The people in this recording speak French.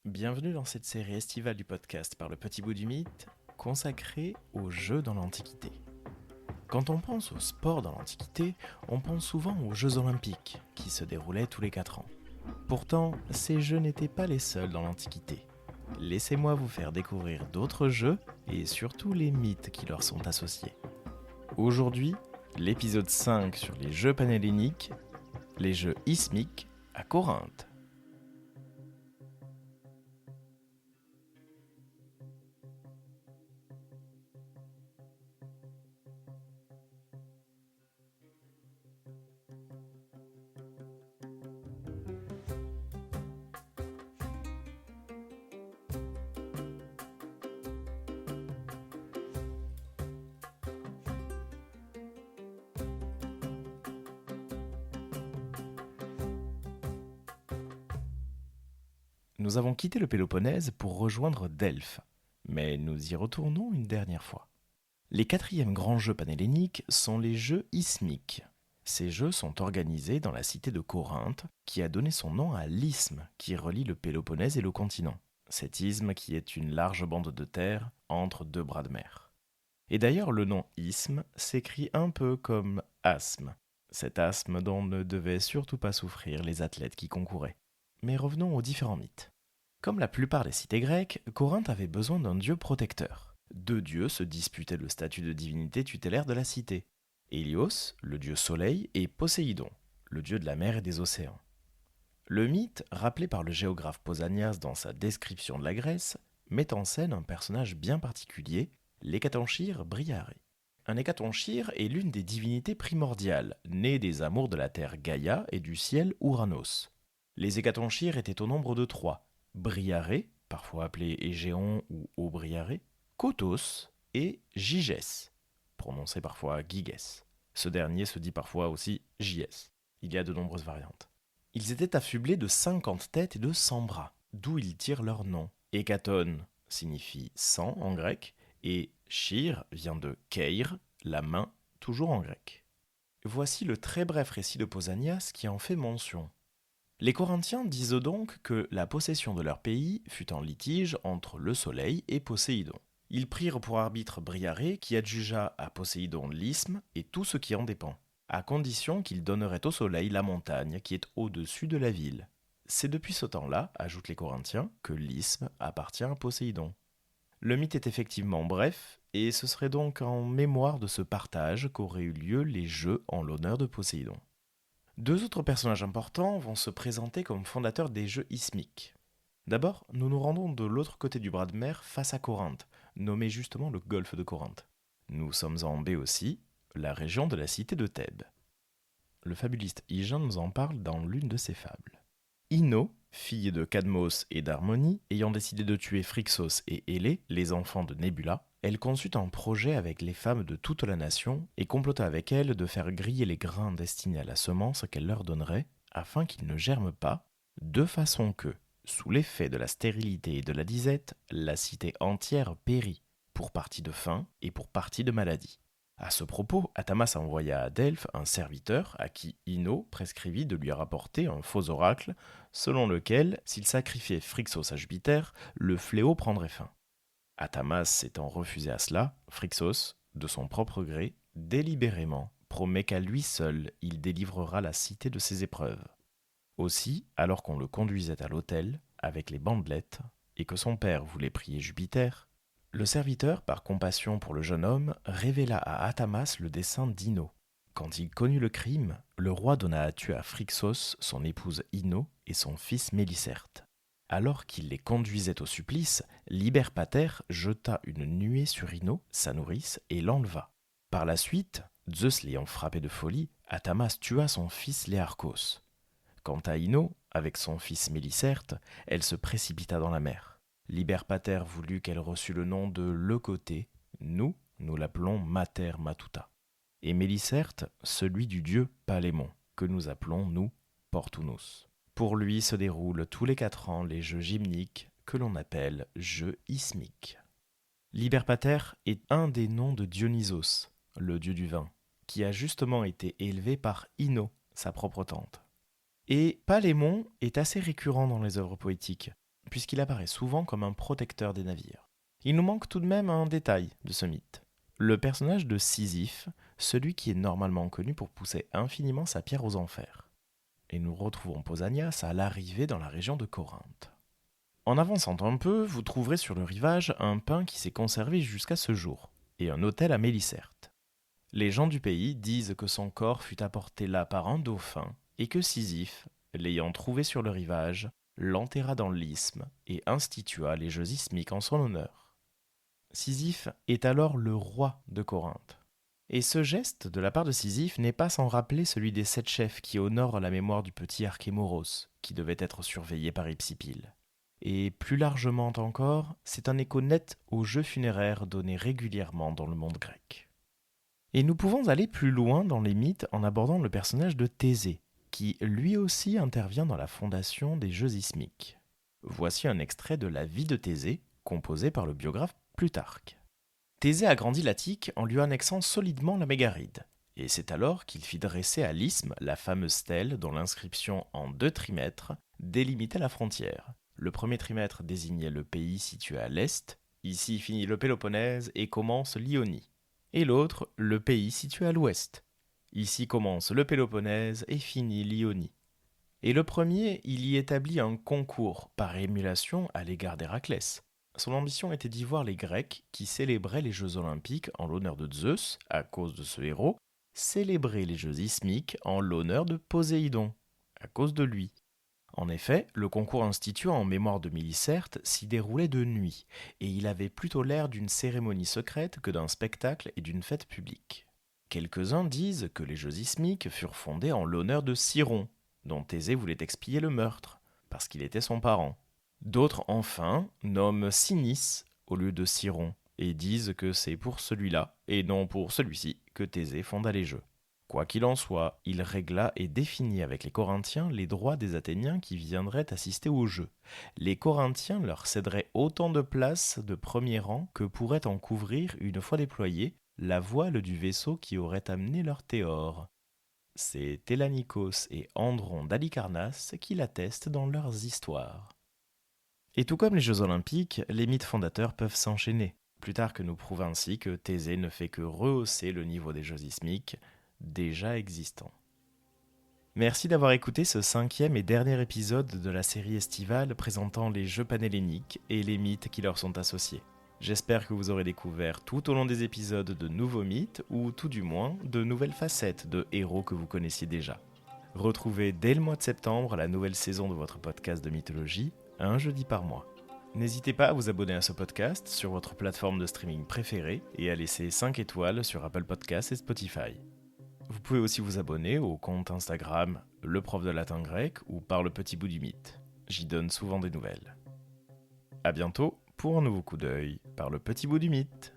Bienvenue dans cette série estivale du podcast par le Petit Bout du Mythe, consacrée aux jeux dans l'Antiquité. Quand on pense au sport dans l'Antiquité, on pense souvent aux Jeux Olympiques, qui se déroulaient tous les 4 ans. Pourtant, ces jeux n'étaient pas les seuls dans l'Antiquité. Laissez-moi vous faire découvrir d'autres jeux et surtout les mythes qui leur sont associés. Aujourd'hui, l'épisode 5 sur les jeux panhelléniques, les jeux isthmiques à Corinthe. Nous avons quitté le Péloponnèse pour rejoindre Delphes, mais nous y retournons une dernière fois. Les quatrièmes grands jeux panhelléniques sont les jeux isthmiques. Ces jeux sont organisés dans la cité de Corinthe, qui a donné son nom à l'isthme qui relie le Péloponnèse et le continent. Cet isthme qui est une large bande de terre entre deux bras de mer. Et d'ailleurs, le nom isthme s'écrit un peu comme asthme. Cet asthme dont ne devaient surtout pas souffrir les athlètes qui concouraient. Mais revenons aux différents mythes. Comme la plupart des cités grecques, Corinthe avait besoin d'un dieu protecteur. Deux dieux se disputaient le statut de divinité tutélaire de la cité. Hélios, le dieu soleil, et Poséidon, le dieu de la mer et des océans. Le mythe, rappelé par le géographe Pausanias dans sa description de la Grèce, met en scène un personnage bien particulier, l'hécatonchire Briarée. Un hécatonchire est l'une des divinités primordiales, nées des amours de la terre Gaïa et du ciel Ouranos. Les hécatonchires étaient au nombre de 3, Briarée, parfois appelé Égéon ou Aubriarée, Kotos et Gygès, prononcé parfois Gyges. Ce dernier se dit parfois aussi JS. Il y a de nombreuses variantes. Ils étaient affublés de 50 têtes et de 100 bras, d'où ils tirent leur nom. Hécaton signifie 100 en grec, et chir vient de keir, la main, toujours en grec. Voici le très bref récit de Pausanias qui en fait mention. Les Corinthiens disent donc que la possession de leur pays fut en litige entre le soleil et Poséidon. Ils prirent pour arbitre Briarée qui adjugea à Poséidon l'isthme et tout ce qui en dépend, à condition qu'il donnerait au soleil la montagne qui est au-dessus de la ville. C'est depuis ce temps-là, ajoutent les Corinthiens, que l'isthme appartient à Poséidon. Le mythe est effectivement bref, et ce serait donc en mémoire de ce partage qu'auraient eu lieu les jeux en l'honneur de Poséidon. Deux autres personnages importants vont se présenter comme fondateurs des jeux isthmiques. D'abord, nous nous rendons de l'autre côté du bras de mer face à Corinthe, nommé justement le golfe de Corinthe. Nous sommes en Béotie, la région de la cité de Thèbes. Le fabuliste Hygiène nous en parle dans l'une de ses fables. Ino, fille de Cadmos et d'Harmonie, ayant décidé de tuer Phrixos et Hélé, les enfants de Nébula, elle conçut un projet avec les femmes de toute la nation et complota avec elles de faire griller les grains destinés à la semence qu'elle leur donnerait, afin qu'ils ne germent pas, de façon que, sous l'effet de la stérilité et de la disette, la cité entière périt, pour partie de faim et pour partie de maladie. À ce propos, Athamas envoya à Delphes un serviteur à qui Ino prescrivit de lui rapporter un faux oracle, selon lequel, s'il sacrifiait Phrixos à Jupiter, le fléau prendrait fin. Athamas s'étant refusé à cela, Phrixos, de son propre gré, délibérément, promet qu'à lui seul il délivrera la cité de ses épreuves. Aussi, alors qu'on le conduisait à l'autel, avec les bandelettes, et que son père voulait prier Jupiter, le serviteur, par compassion pour le jeune homme, révéla à Athamas le dessein d'Ino. Quand il connut le crime, le roi donna à tuer à Phrixos son épouse Ino et son fils Mélicerte. Alors qu'il les conduisait au supplice, Liberpater jeta une nuée sur Ino, sa nourrice, et l'enleva. Par la suite, Zeus l'ayant frappé de folie, Athamas tua son fils Léarchos. Quant à Ino, avec son fils Mélicerte, elle se précipita dans la mer. Liberpater voulut qu'elle reçût le nom de Leucotée, nous l'appelons Mater Matuta. Et Mélicerte, celui du dieu Palémon, que nous appelons, nous, Portunus. Pour lui se déroulent tous les 4 ans les jeux gymniques que l'on appelle jeux isthmiques. Liberpater est un des noms de Dionysos, le dieu du vin, qui a justement été élevé par Ino, sa propre tante. Et Palémon est assez récurrent dans les œuvres poétiques. puisqu'il apparaît souvent comme un protecteur des navires. Il nous manque tout de même un détail de ce mythe. Le personnage de Sisyphe, celui qui est normalement connu pour pousser infiniment sa pierre aux enfers. Et nous retrouvons Pausanias à l'arrivée dans la région de Corinthe. En avançant un peu, vous trouverez sur le rivage un pain qui s'est conservé jusqu'à ce jour, et un autel à Mélicerte. Les gens du pays disent que son corps fut apporté là par un dauphin, et que Sisyphe, l'ayant trouvé sur le rivage, l'enterra dans l'isthme et institua les jeux isthmiques en son honneur. Sisyphe est alors le roi de Corinthe. Et ce geste de la part de Sisyphe n'est pas sans rappeler celui des 7 chefs qui honorent la mémoire du petit Archémoros, qui devait être surveillé par Hypsipyle. Et plus largement encore, c'est un écho net aux jeux funéraires donnés régulièrement dans le monde grec. Et nous pouvons aller plus loin dans les mythes en abordant le personnage de Thésée, qui lui aussi intervient dans la fondation des jeux isthmiques. Voici un extrait de la vie de Thésée, composé par le biographe Plutarque. Thésée agrandit l'Attique en lui annexant solidement la Mégaride, et c'est alors qu'il fit dresser à l'isthme la fameuse stèle dont l'inscription en 2 trimètres délimitait la frontière. Le premier trimètre désignait le pays situé à l'est, ici finit le Péloponnèse et commence l'Ionie, et l'autre le pays situé à l'ouest, ici commence le Péloponnèse et finit l'Ionie. Et le premier, il y établit un concours par émulation à l'égard d'Héraclès. Son ambition était d'y voir les Grecs, qui célébraient les Jeux olympiques en l'honneur de Zeus, à cause de ce héros, célébrer les Jeux isthmiques en l'honneur de Poséidon, à cause de lui. En effet, le concours institué en mémoire de Mélicerte s'y déroulait de nuit, et il avait plutôt l'air d'une cérémonie secrète que d'un spectacle et d'une fête publique. Quelques-uns disent que les Jeux isthmiques furent fondés en l'honneur de Siron, dont Thésée voulait expier le meurtre, parce qu'il était son parent. D'autres, enfin, nomment Sinis au lieu de Siron, et disent que c'est pour celui-là, et non pour celui-ci, que Thésée fonda les Jeux. Quoi qu'il en soit, il régla et définit avec les Corinthiens les droits des Athéniens qui viendraient assister aux Jeux. Les Corinthiens leur céderaient autant de places de premier rang que pourrait en couvrir, une fois déployée, la voile du vaisseau qui aurait amené leur théor. C'est Télanikos et Andron d'Halicarnasse qui l'attestent dans leurs histoires. Et tout comme les Jeux olympiques, les mythes fondateurs peuvent s'enchaîner. Plutarque nous prouve ainsi que Thésée ne fait que rehausser le niveau des Jeux isthmiques déjà existants. Merci d'avoir écouté ce 5e et dernier épisode de la série estivale présentant les Jeux panhelléniques et les mythes qui leur sont associés. J'espère que vous aurez découvert tout au long des épisodes de nouveaux mythes ou tout du moins de nouvelles facettes de héros que vous connaissiez déjà. Retrouvez dès le mois de septembre la nouvelle saison de votre podcast de mythologie, un jeudi par mois. N'hésitez pas à vous abonner à ce podcast sur votre plateforme de streaming préférée et à laisser 5 étoiles sur Apple Podcasts et Spotify. Vous pouvez aussi vous abonner au compte Instagram Le Prof de Latin Grec ou Par le Petit Bout du Mythe. J'y donne souvent des nouvelles. À bientôt pour un nouveau coup d'œil par le Petit Bout du Mythe.